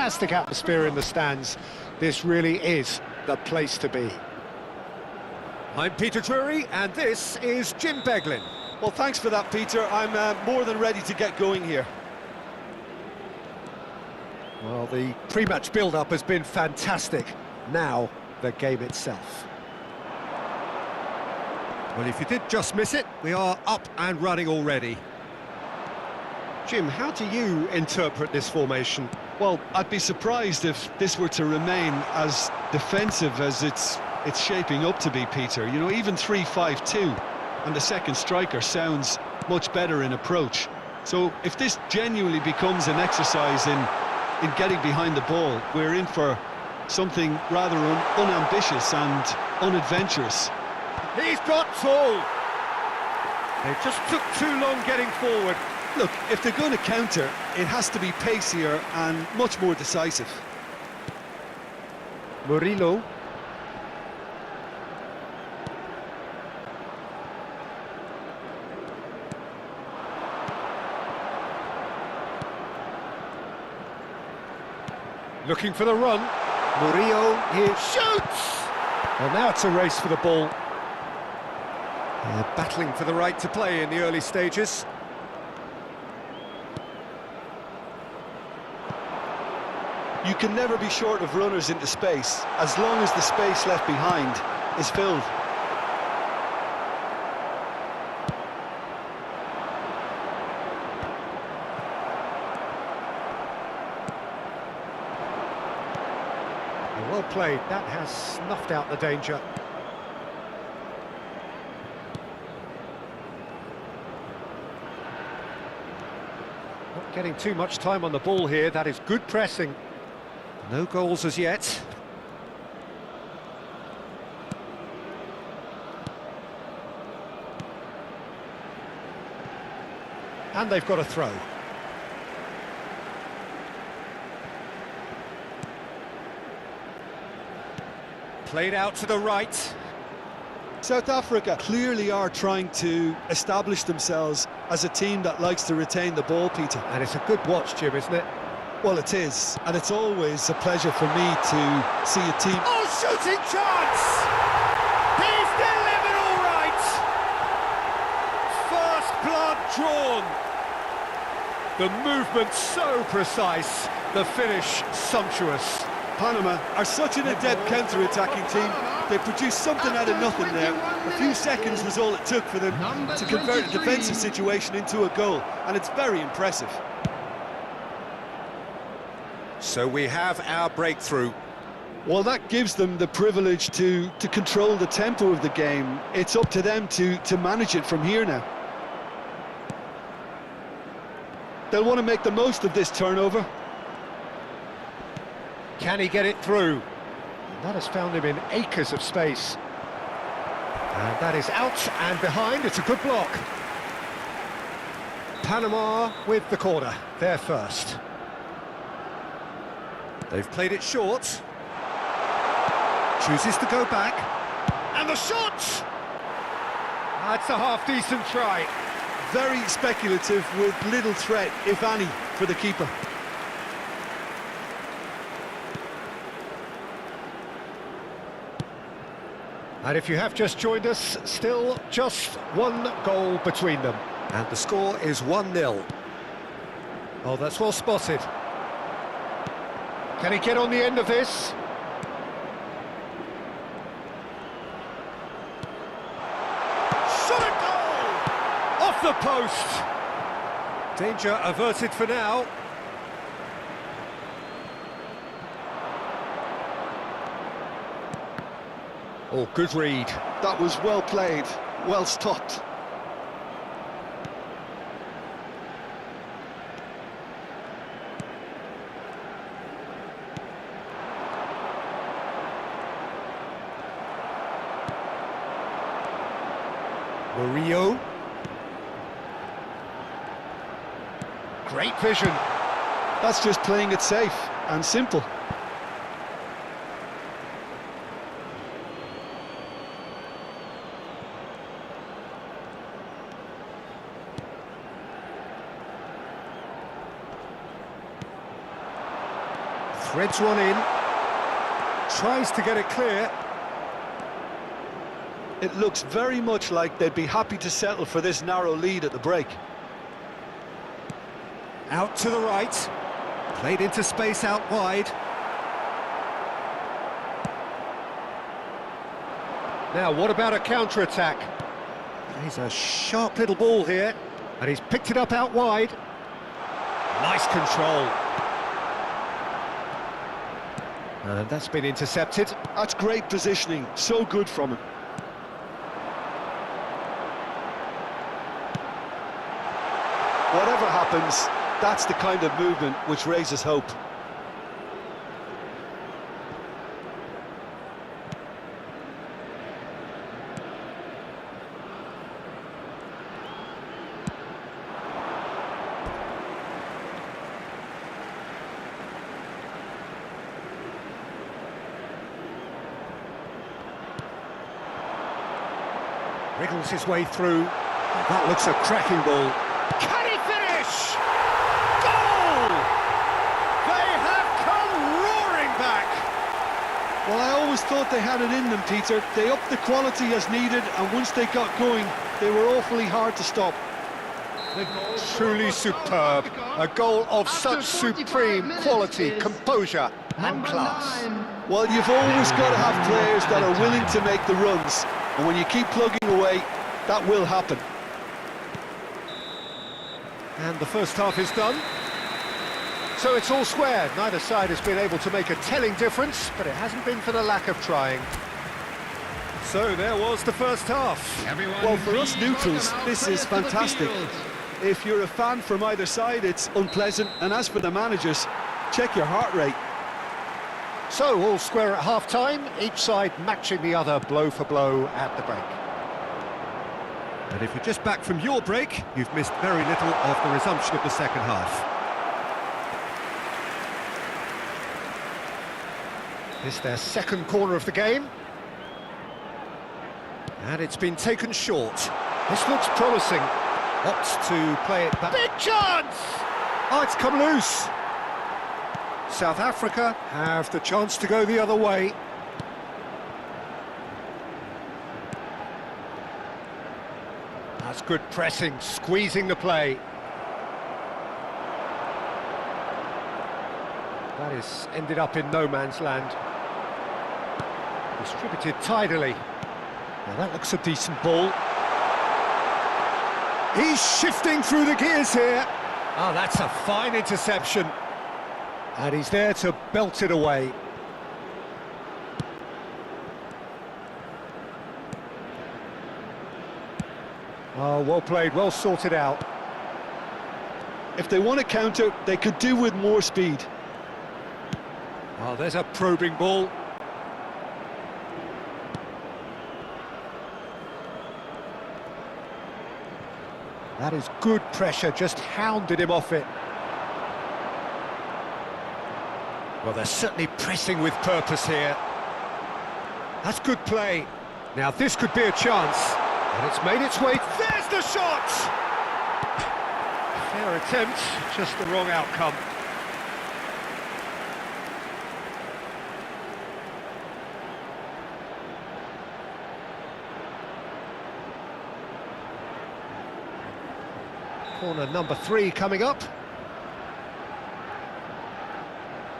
fantastic atmosphere in the stands. This really is the place to be. I'm Peter Drury, and this is Jim Beglin. Well, thanks for that, Peter. I'm more than ready to get going here. Well, the pre-match build-up has been fantastic. Now, the game itself. Well, if you did just miss it, we are up and running already. Jim, how do you interpret this formation? Well, I'd be surprised if this were to remain as defensive as it's shaping up to be, Peter. You know, even 3-5-2, and the second striker sounds much better in approach. So if this genuinely becomes an exercise in getting behind the ball, we're in for something rather unambitious and unadventurous. He's got tall. It just took too long getting forward. Look, if they're going to counter, it has to be pacier and much more decisive. Murillo. Looking for the run. Murillo here shoots! Well, now it's a race for the ball. They're battling for the right to play in the early stages. You can never be short of runners into space, as long as the space left behind is filled. Well played, that has snuffed out the danger. Not getting too much time on the ball here, that is good pressing. No goals as yet. And they've got a throw. Played out to the right. South Africa clearly are trying to establish themselves as a team that likes to retain the ball, Peter. And it's a good watch, Jim, isn't it? Well, it is, and it's always a pleasure for me to see a team... Oh, shooting chance! He's delivered all right! First blood drawn. The movement so precise, the finish sumptuous. Panama are such an adept counter-attacking team. They produced something out of nothing there. A few seconds was all it took for them to convert a defensive situation into a goal, and it's very impressive. So we have our breakthrough. Well, that gives them the privilege to control the tempo of the game. It's up to them to manage it from here now. They'll want to make the most of this turnover. Can he get it through? That has found him in acres of space. And that is out and behind. It's a good block. Panama with the corner. They're first. They've played it short. Chooses to go back. And the shot! That's a half-decent try. Very speculative with little threat, if any, for the keeper. And if you have just joined us, still just one goal between them. And the score is 1-0. Oh, that's well spotted. Can he get on the end of this? Shot a goal! Off the post! Danger averted for now. Oh, good read. That was well played, well stopped. Murillo. Great vision. That's just playing it safe and simple. Threads one in. Tries to get it clear. It looks very much like they'd be happy to settle for this narrow lead at the break. Out to the right. Played into space out wide. Now, what about a counter-attack? He's a sharp little ball here, and he's picked it up out wide. Nice control. And that's been intercepted. That's great positioning, so good from him. Whatever happens, that's the kind of movement which raises hope. Wriggles his way through. That looks a cracking ball. Can he finish? Goal! They have come roaring back. Well, I always thought they had it in them, Peter. They upped the quality as needed, and once they got going, they were awfully hard to stop. Truly superb. A goal of such supreme quality, composure and class. Well, you've always got to have players that are willing to make the runs, and when you keep plugging away, that will happen. And the first half is done. So it's all square. Neither side has been able to make a telling difference, but it hasn't been for the lack of trying. So there was the first half. Well, for us neutrals, this is fantastic. If you're a fan from either side, it's unpleasant, and as for the managers, check your heart rate. So all square at half-time, each side matching the other blow for blow at the break. And if you're just back from your break, you've missed very little of the resumption of the second half. It's their second corner of the game. And it's been taken short. This looks promising. Opts to play it back. Big chance! Oh, it's come loose. South Africa have the chance to go the other way. That's good pressing, squeezing the play. That is ended up in no man's land. Distributed tidily. Now that looks a decent ball. He's shifting through the gears here. Oh, that's a fine interception. And he's there to belt it away. Oh, well played, well sorted out. If they want to counter, they could do with more speed. Oh, there's a probing ball. That is good pressure, just hounded him off it. Well, they're certainly pressing with purpose here. That's good play. Now this could be a chance. And it's made its way. There's the shot! Fair attempt, just the wrong outcome. Corner number 3 coming up.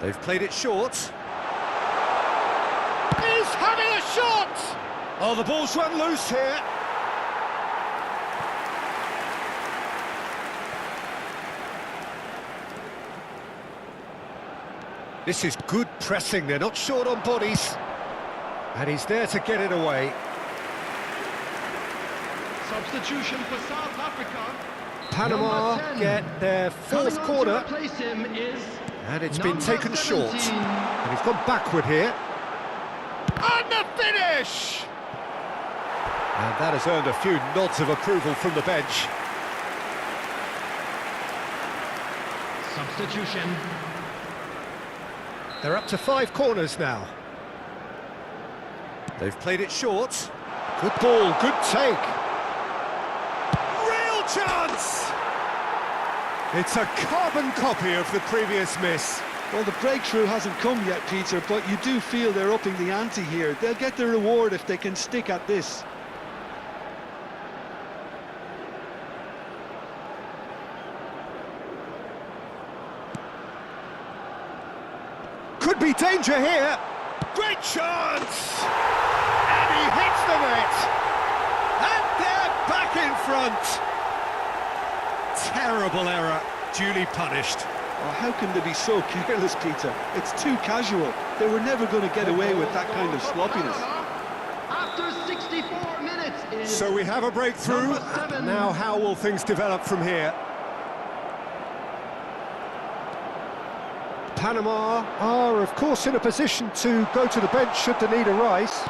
They've played it short. He's having a shot! Oh, the ball's run loose here. This is good pressing, they're not short on bodies. And he's there to get it away. Substitution for South Africa. Panama get their fourth corner. And it's been taken short. And he's gone backward here. And the finish! And that has earned a few nods of approval from the bench. Substitution. They're up to 5 corners now. They've played it short. Good ball, good take. Real chance! It's a carbon copy of the previous miss. Well, the breakthrough hasn't come yet, Peter, but you do feel they're upping the ante here. They'll get the reward if they can stick at this. Could be danger here. Great chance! And he hits the net. And they're back in front. Terrible error, duly punished. Oh, how can they be so careless, Peter? It's too casual. They were never going to get away with that kind of sloppiness. After 64 minutes. So we have a breakthrough. And now how will things develop from here? Panama are, of course, in a position to go to the bench should the need arise.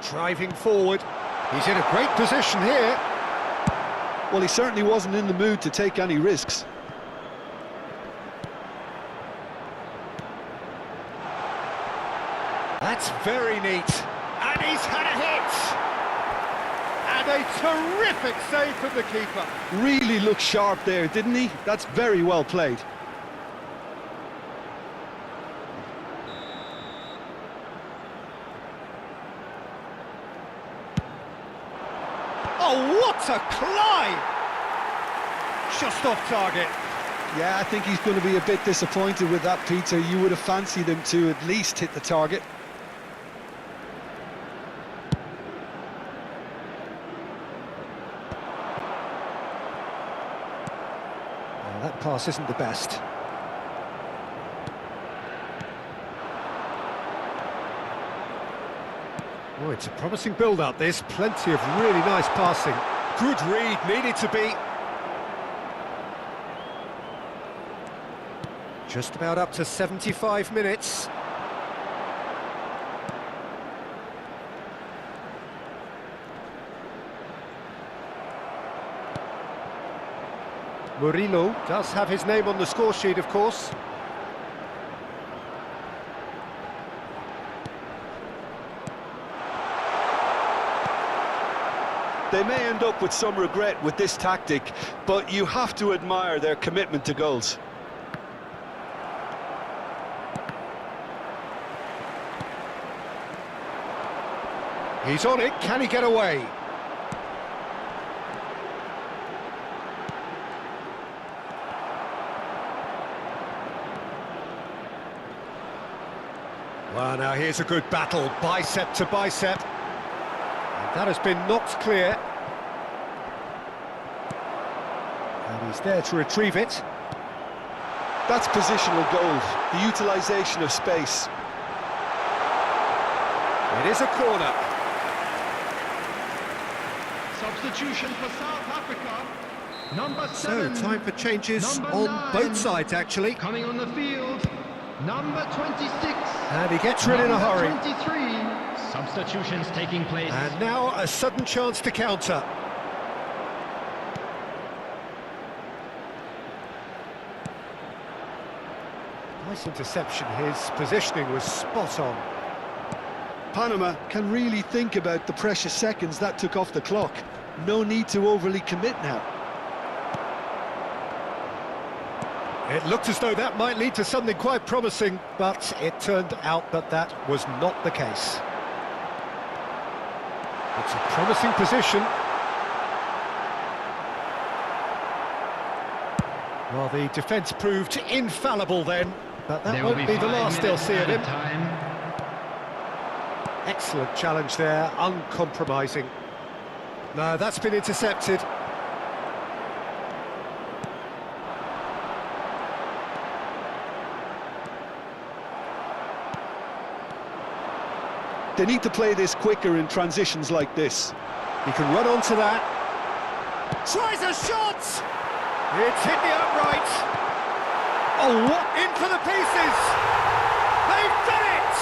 Driving forward. He's in a great position here. Well, he certainly wasn't in the mood to take any risks. That's very neat. And he's had a hit. And a terrific save from the keeper. Really looked sharp there, didn't he? That's very well played. Oh, what a climb! Just off target. Yeah, I think he's going to be a bit disappointed with that, Peter. You would have fancied him to at least hit the target. Well, that pass isn't the best. Oh, it's a promising build-up, this. Plenty of really nice passing. Good read, needed to be. Just about up to 75 minutes. Murillo does have his name on the score sheet, of course. They may end up with some regret with this tactic, but you have to admire their commitment to goals. He's on it, can he get away? Well, now here's a good battle, bicep to bicep. And that has been knocked clear. And he's there to retrieve it. That's positional goal, the utilisation of space. It is a corner. Substitution for South Africa. Number 7. So, time for changes Number on 9. both sides, actually. Coming on the field. Number 26. And he gets rid in a hurry. 23. Substitutions taking place. And now a sudden chance to counter. Nice interception, his positioning was spot on. Panama can really think about the precious seconds that took off the clock. No need to overly commit now. It looked as though that might lead to something quite promising, but it turned out that that was not the case. It's a promising position. Well, the defence proved infallible then, but that won't be the last they'll see of him. Excellent challenge there, uncompromising. No, that's been intercepted. They need to play this quicker in transitions like this. He can run onto that. Tries a shot! It's hit the upright. Oh, what? In for the pieces! They've done it!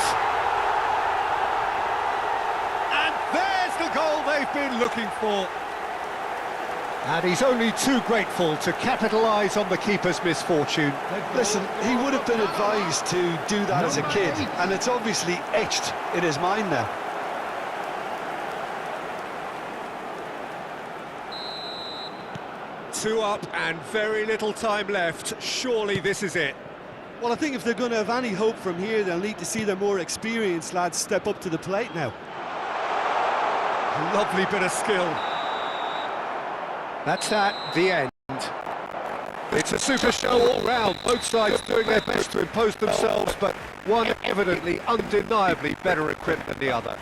And there's the goal they've been looking for. And he's only too grateful to capitalise on the keeper's misfortune. Listen, he would have been advised to do that as a kid, and it's obviously etched in his mind now. Two up and very little time left. Surely this is it. Well, I think if they're going to have any hope from here, they'll need to see their more experienced lads step up to the plate now. Lovely bit of skill. That's at the end. It's a super show all round. Both sides doing their best to impose themselves, but one evidently, undeniably better equipped than the other.